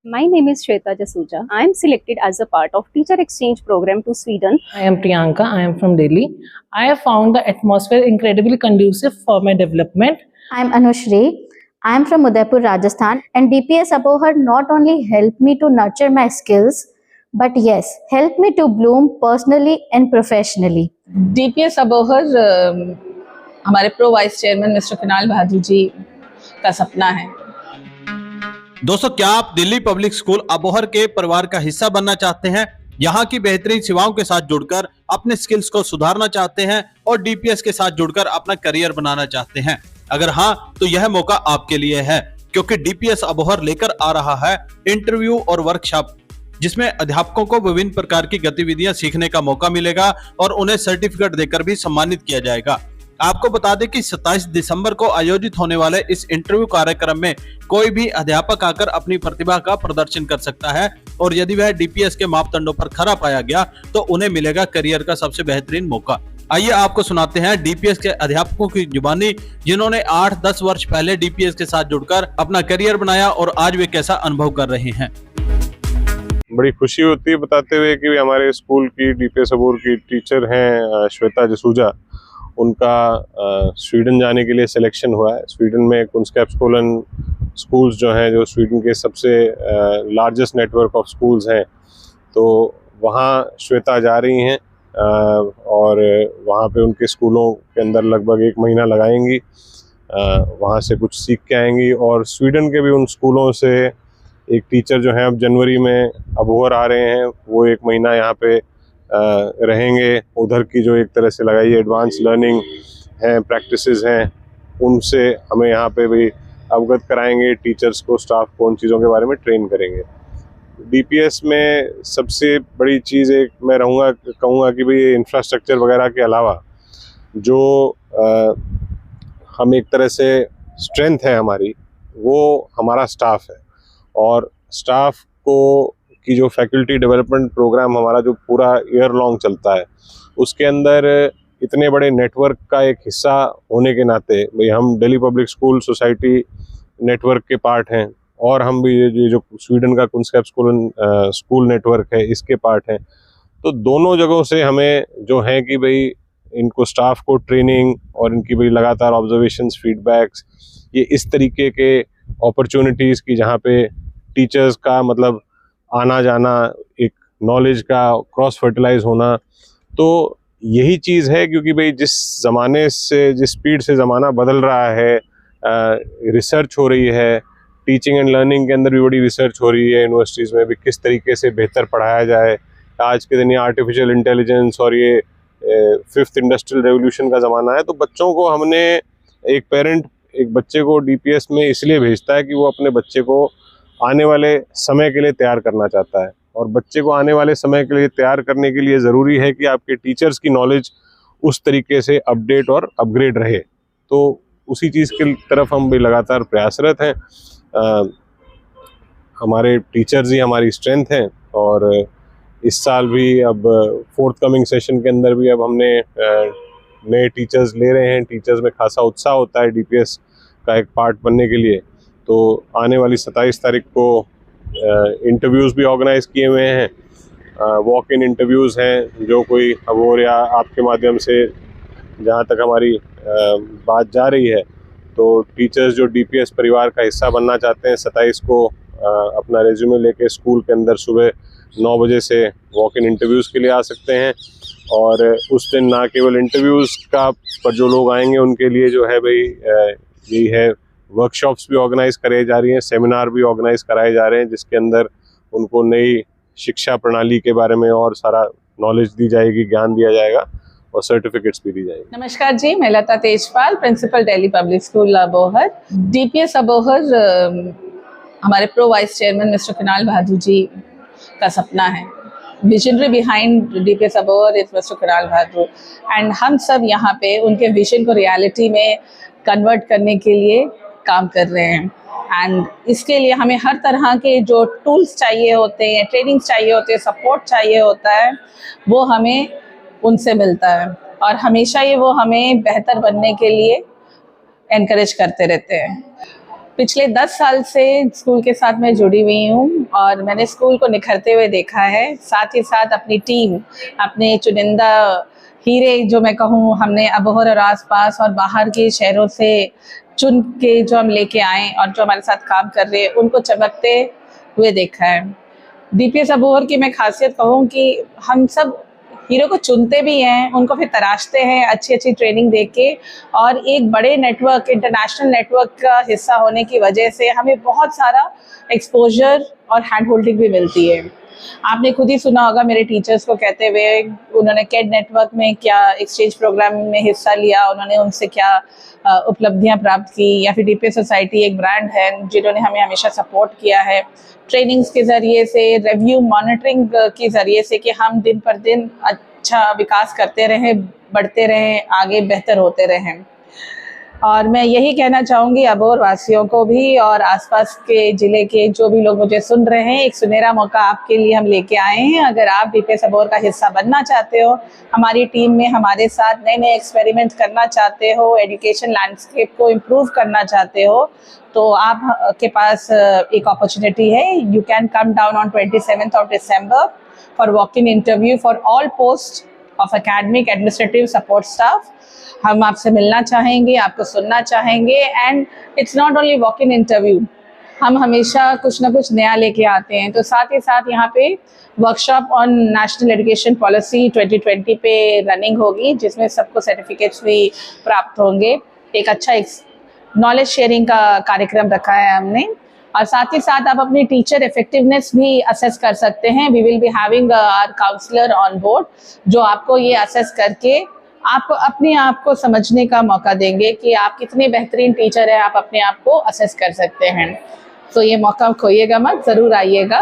My name is Shweta Jasuja. I am selected as a part of teacher exchange program to Sweden. I am Priyanka. I am from Delhi. I have found the atmosphere incredibly conducive for my development. I am Anushri. I am from Udaipur, Rajasthan, and DPS Abohar not only helped me to nurture my skills, but yes, helped me to bloom personally and professionally. DPS Abohar हमारे pro vice chairman mister Kunal Bahadur ji का सपना है। दोस्तों, क्या आप Delhi public school Abohar के परिवार का हिस्सा बनना चाहते हैं? यहाँ की बेहतरीन सेवाओं के साथ जुड़कर अपने स्किल्स को सुधारना चाहते हैं और डीपीएस के साथ जुड़कर अपना करियर बनाना चाहते हैं? अगर हाँ, तो यह मौका आपके लिए है, क्योंकि डीपीएस अबोहर लेकर आ रहा है इंटरव्यू और वर्कशॉप, जिसमें अध्यापकों को विभिन्न प्रकार की गतिविधियां सीखने का मौका मिलेगा और उन्हें सर्टिफिकेट देकर भी सम्मानित किया जाएगा। आपको बता दें कि 27 दिसंबर को आयोजित होने वाले इस इंटरव्यू कार्यक्रम में कोई भी अध्यापक आकर अपनी प्रतिभा का प्रदर्शन कर सकता है और यदि वह डीपीएस के मापदंडों पर खरा पाया गया तो उन्हें मिलेगा करियर का सबसे बेहतरीन मौका। आइए आपको सुनाते हैं डीपीएस के अध्यापकों की जुबानी, जिन्होंने 8-10 वर्ष पहले डीपीएस के साथ जुड़कर अपना करियर बनाया और आज वे कैसा अनुभव कर रहे हैं। बड़ी खुशी होती है बताते हुए कि हमारे स्कूल की डीपीएस अबोहर की टीचर हैं श्वेता जसूजा, उनका स्वीडन जाने के लिए सिलेक्शन हुआ है। स्वीडन में कुंस्कैपskolan स्कूल्स जो हैं, जो स्वीडन के सबसे लार्जेस्ट नेटवर्क ऑफ स्कूल्स हैं, तो वहाँ श्वेता जा रही हैं और वहाँ पे उनके स्कूलों के अंदर लगभग 1 महीना लगाएंगी। वहाँ से कुछ सीख के आएंगी और स्वीडन के भी उन स्कूलों से एक टीचर जो हैं अब जनवरी में अबोहर आ रहे हैं, वो 1 महीना यहाँ पे रहेंगे। उधर की जो एक तरह से लगाई एडवांस लर्निंग हैं, प्रैक्टिसेस हैं, उनसे हमें यहाँ पे भी अवगत कराएंगे। टीचर्स को, स्टाफ को उन चीज़ों के बारे में ट्रेन करेंगे। डीपीएस में सबसे बड़ी चीज़ एक मैं कहूँगा कि भाई इंफ्रास्ट्रक्चर वगैरह के अलावा जो हम एक तरह से स्ट्रेंथ है हमारी, वो हमारा स्टाफ है। और स्टाफ को की जो फैकल्टी डेवलपमेंट प्रोग्राम हमारा जो पूरा ईयर लॉन्ग चलता है, उसके अंदर इतने बड़े नेटवर्क का एक हिस्सा होने के नाते भाई हम Delhi public school society network के पार्ट हैं और हम भी ये जो स्वीडन का कुंस्कैपskolan स्कूल नेटवर्क है, इसके पार्ट हैं। तो दोनों जगहों से हमें जो है कि भाई इनको स्टाफ को ट्रेनिंग और इनकी भाई लगातार ऑब्जर्वेशंस, फीडबैक्स, ये इस तरीके के अपॉर्चुनिटीज़ की जहाँ पे टीचर्स का मतलब आना जाना, एक नॉलेज का क्रॉस फर्टिलाइज होना, तो यही चीज़ है। क्योंकि भाई जिस ज़माने से, जिस स्पीड से ज़माना बदल रहा है, रिसर्च हो रही है, टीचिंग एंड लर्निंग के अंदर भी बड़ी रिसर्च हो रही है यूनिवर्सिटीज़ में भी, किस तरीके से बेहतर पढ़ाया जाए। आज के दिन ये आर्टिफिशियल इंटेलिजेंस और ये 5th इंडस्ट्रियल रेवोल्यूशन का ज़माना है। तो बच्चों को हमने, एक पेरेंट एक बच्चे को डीपीएस में इसलिए भेजता है कि वो अपने बच्चे को आने वाले समय के लिए तैयार करना चाहता है, और बच्चे को आने वाले समय के लिए तैयार करने के लिए ज़रूरी है कि आपके टीचर्स की नॉलेज उस तरीके से अपडेट और अपग्रेड रहे। तो उसी चीज़ की तरफ हम भी लगातार प्रयासरत हैं। हमारे टीचर्स ही हमारी स्ट्रेंथ हैं और इस साल भी अब फोर्थ सेशन के अंदर भी अब हमने नए टीचर्स ले रहे हैं। टीचर्स में खासा उत्साह होता है डीपीएस का एक पार्ट बनने के लिए। तो आने वाली 27 तारीख को इंटरव्यूज़ भी ऑर्गेनाइज़ किए हुए हैं। वॉक इन इंटरव्यूज़ हैं, जो कोई अबोहर या आपके माध्यम से जहाँ तक हमारी बात जा रही है, तो टीचर्स जो डीपीएस परिवार का हिस्सा बनना चाहते हैं, 27 को अपना रेज्यूमे लेके स्कूल के अंदर सुबह 9 बजे से वॉक इन इंटरव्यूज़ के लिए आ सकते हैं। और उस दिन ना केवल इंटरव्यूज़ का पर जो लोग आएंगे उनके लिए जो है भाई यही है, वर्कशॉप्स भी ऑर्गेनाइज कराई जा रही हैं, सेमिनार भी ऑर्गेनाइज कराए जा रहे हैं, जिसके अंदर उनको नई शिक्षा प्रणाली के बारे में और सारा नॉलेज दी जाएगी, ज्ञान दिया जाएगा और सर्टिफिकेट्स भी दी जाएगी। नमस्कार जी, मैं Lata Tejpal, principal Delhi public school Abohar. DPS Abohar हमारे pro vice chairman mister Kunal Bahadur ji का सपना है। Visionary behind DPS Abohar is mister Kunal Bahadur, and हम सब यहाँ पे उनके विजन को रियलिटी में कन्वर्ट करने के लिए काम कर रहे हैं। एंड इसके लिए हमें हर तरह के जो टूल्स चाहिए होते हैं, ट्रेनिंग चाहिए होते हैं, सपोर्ट चाहिए होता है, वो हमें उनसे मिलता है और हमेशा ये वो हमें बेहतर बनने के लिए एनकरेज करते रहते हैं। पिछले 10 साल से स्कूल के साथ मैं जुड़ी हुई हूँ और मैंने स्कूल को निखरते हुए देखा है। साथ ही साथ अपनी टीम, अपने चुनिंदा हीरे जो मैं कहूँ, हमने अबोहर और आसपास और बाहर के शहरों से चुन के जो हम लेके आए और जो हमारे साथ काम कर रहे हैं, उनको चमकते हुए देखा है। डीपीएस अबोहर की मैं खासियत कहूँ कि हम सब हीरो को चुनते भी हैं, उनको फिर तराशते हैं अच्छी अच्छी ट्रेनिंग देके, और एक बड़े नेटवर्क, इंटरनेशनल नेटवर्क का हिस्सा होने की वजह से हमें बहुत सारा एक्सपोजर और हैंड होल्डिंग भी मिलती है। आपने खुद ही सुना होगा मेरे टीचर्स को कहते हुए, उन्होंने कैड नेटवर्क में क्या एक्सचेंज प्रोग्राम में हिस्सा लिया, उन्होंने उनसे क्या उपलब्धियां प्राप्त की, या फिर डीपीएस सोसाइटी एक ब्रांड है जिन्होंने हमें हमेशा सपोर्ट किया है ट्रेनिंग्स के ज़रिए से, रिव्यू मॉनिटरिंग के ज़रिए से, कि हम दिन पर दिन अच्छा विकास करते रहें, बढ़ते रहें, आगे बेहतर होते रहें। और मैं यही कहना चाहूँगी अबोहर वासियों को भी और आसपास के ज़िले के जो भी लोग मुझे सुन रहे हैं, एक सुनहरा मौका आपके लिए हम लेके आए हैं। अगर आप डीपीएस अबोहर का हिस्सा बनना चाहते हो, हमारी टीम में हमारे साथ नए नए एक्सपेरिमेंट करना चाहते हो, एजुकेशन लैंडस्केप को इम्प्रूव करना चाहते हो, तो आप के पास एक अपॉर्चुनिटी है। You can come down on 27th of December for walk in interview for all post of academic administrative support staff. हम आपसे मिलना चाहेंगे, आपको सुनना चाहेंगे, and it's not only walk in interview, हम हमेशा कुछ ना कुछ नया लेके आते हैं। तो साथ ही साथ यहाँ पे workshop on national education policy 2020 पे रनिंग होगी, जिसमें सबको सर्टिफिकेट्स भी प्राप्त होंगे। एक अच्छा नॉलेज शेयरिंग का कार्यक्रम रखा है हमने, और साथ ही साथ आप अपनी टीचर इफेक्टिवनेस भी असेस कर सकते हैं। We will be having our counsellor on board, जो आपको ये असेस करके आपको अपने आप को समझने का मौका देंगे कि आप कितने बेहतरीन टीचर हैं, आप अपने आप को असेस कर सकते हैं। तो ये मौका खोइएगा मत, ज़रूर आइएगा।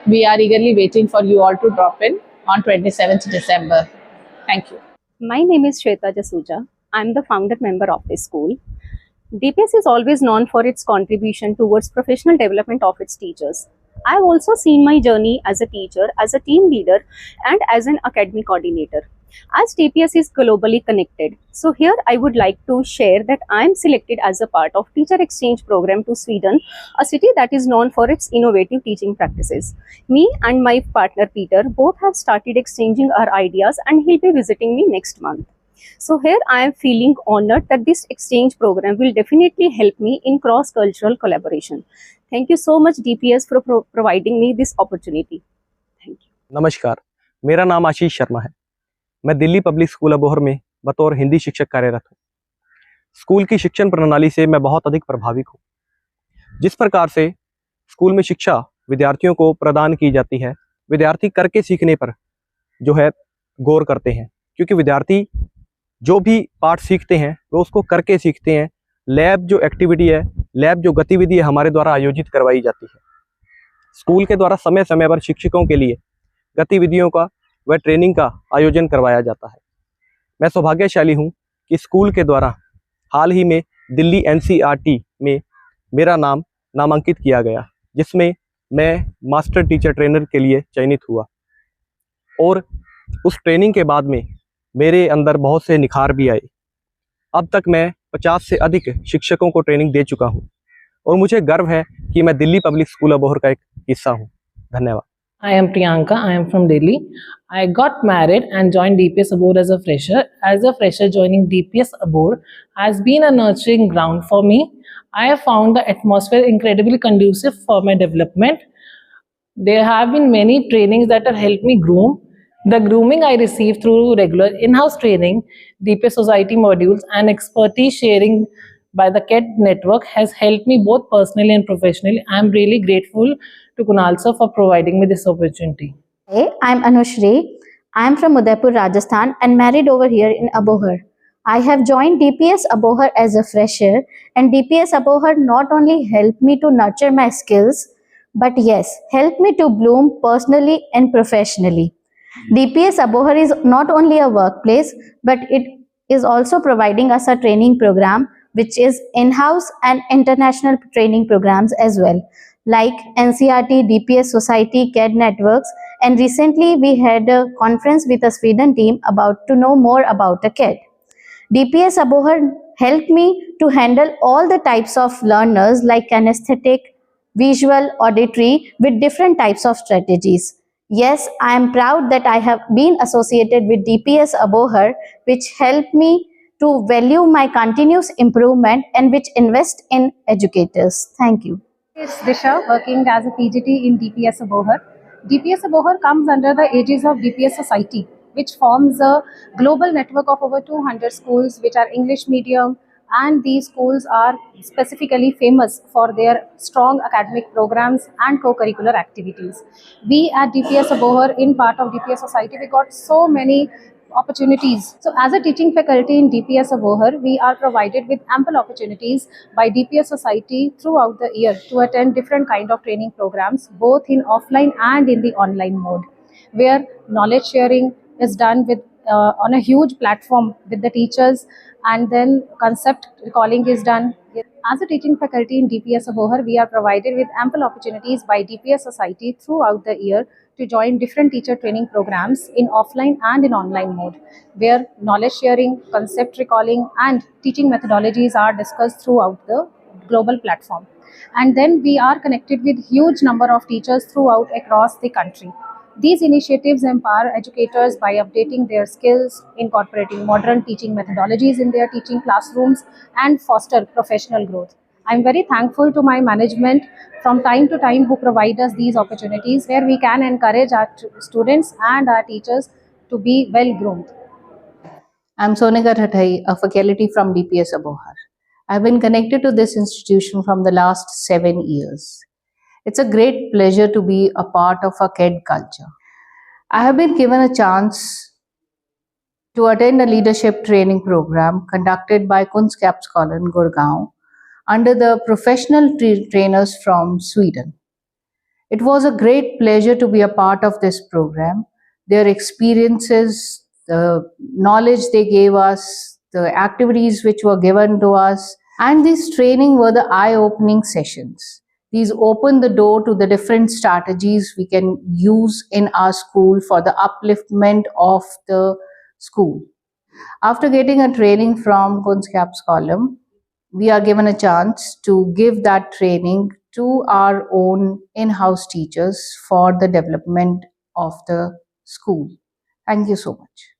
We are eagerly waiting for you all to drop in on 27th December. Thank you. My name is Shweta Jasuja. I'm the founder member of the school. DPS is always known for its contribution towards professional development of its teachers. I have also seen my journey as a teacher, as a team leader, and as an academic coordinator. As DPS is globally connected, so here I would like to share that I am selected as a part of teacher exchange program to Sweden, a city that is known for its innovative teaching practices. Me and my partner Peter both have started exchanging our ideas, and he'll be visiting me next month. So here I am feeling honored that this exchange program will definitely help me in cross-cultural collaboration. Thank you so much DPS for providing me this opportunity. Thank you. नमस्कार, मेरा नाम आशीष शर्मा है। मैं Delhi public school Abohar में बतौर हिंदी शिक्षक कार्यरत हूँ। स्कूल की शिक्षण प्रणाली से मैं बहुत अधिक प्रभावित हूँ। जिस प्रकार से स्कूल में शिक्षा विद्यार्थियों को प्रदान की जाती है, विद्यार्थी करके सीखने पर जो है गौर करते हैं, क्योंकि विद्यार्थी जो भी पाठ सीखते हैं वो उसको करके सीखते हैं। लैब जो एक्टिविटी है, लैब जो गतिविधि है, हमारे द्वारा आयोजित करवाई जाती है। स्कूल के द्वारा समय समय पर शिक्षकों के लिए गतिविधियों का व ट्रेनिंग का आयोजन करवाया जाता है। मैं सौभाग्यशाली हूं कि स्कूल के द्वारा हाल ही में दिल्ली NCERT में मेरा नाम नामांकित किया गया, जिसमें मैं मास्टर टीचर ट्रेनर के लिए चयनित हुआ, और उस ट्रेनिंग के बाद में मेरे अंदर बहुत से निखार भी आए। अब तक मैं 50 से अधिक शिक्षकों को ट्रेनिंग दे चुका हूं, और मुझे गर्व है कि मैं दिल्ली पब्लिक स्कूल अबोहर का एक हिस्सा हूं। धन्यवाद। I am Priyanka. I am from Delhi. I got married and joined DPS Abohar as a fresher. As a fresher, joining DPS Abohar has been a nurturing ground for me. I have found the atmosphere incredibly conducive for my development. There have been many trainings that have helped me groom. The grooming I received through regular in-house training, DPS Society modules, and expertise sharing by the CAD network has helped me both personally and professionally. I am really grateful to Kunal sir for providing me this opportunity. Hey, I'm Anushri. I'm from Udaipur, Rajasthan, and married over here in Abohar. I have joined DPS Abohar as a fresher, and DPS Abohar not only helped me to nurture my skills, but yes, helped me to bloom personally and professionally. DPS Abohar is not only a workplace, but it is also providing us a training program, which is in-house and international training programs as well, like NCERT, DPS Society, CAD networks, and recently we had a conference with a Sweden team about to know more about the CAD. DPS Abohar helped me to handle all the types of learners like kinesthetic, visual, auditory with different types of strategies. Yes, I am proud that I have been associated with DPS Abohar, which helped me to value my continuous improvement and which invest in educators. Thank you. It's Disha, working as a PGT in DPS Abohar. DPS Abohar comes under the aegis of DPS Society, which forms a global network of over 200 schools which are English medium, and these schools are specifically famous for their strong academic programs and co-curricular activities. We at DPS Abohar, in part of DPS Society, we got so many opportunities. So as a teaching faculty in DPS Abohar, we are provided with ample opportunities by DPS Society throughout the year to attend different kind of training programs, both in offline and in the online mode, where knowledge sharing is done with on a huge platform with the teachers, and then concept recalling is done. As a teaching faculty in DPS Abohar, we are provided with ample opportunities by DPS Society throughout the year to join different teacher training programs in offline and in online mode, where knowledge sharing, concept recalling, and teaching methodologies are discussed throughout the global platform. And then we are connected with huge number of teachers throughout across the country. These initiatives empower educators by updating their skills, incorporating modern teaching methodologies in their teaching classrooms, and foster professional growth. I'm very thankful to my management from time to time who provide us these opportunities where we can encourage our students and our teachers to be well groomed. I'm Sonika Thathai, a faculty from DPS Abohar. I've been connected to this institution from the last 7 years. It's a great pleasure to be a part of a KED culture. I have been given a chance to attend a leadership training program conducted by Kunskapsskolan, Gurgaon, under the professional trainers from Sweden. It was a great pleasure to be a part of this program. Their experiences, the knowledge they gave us, the activities which were given to us, and this training were the eye-opening sessions. These open the door to the different strategies we can use in our school for the upliftment of the school. After getting a training from Kunskapsskolan, we are given a chance to give that training to our own in-house teachers for the development of the school. Thank you so much.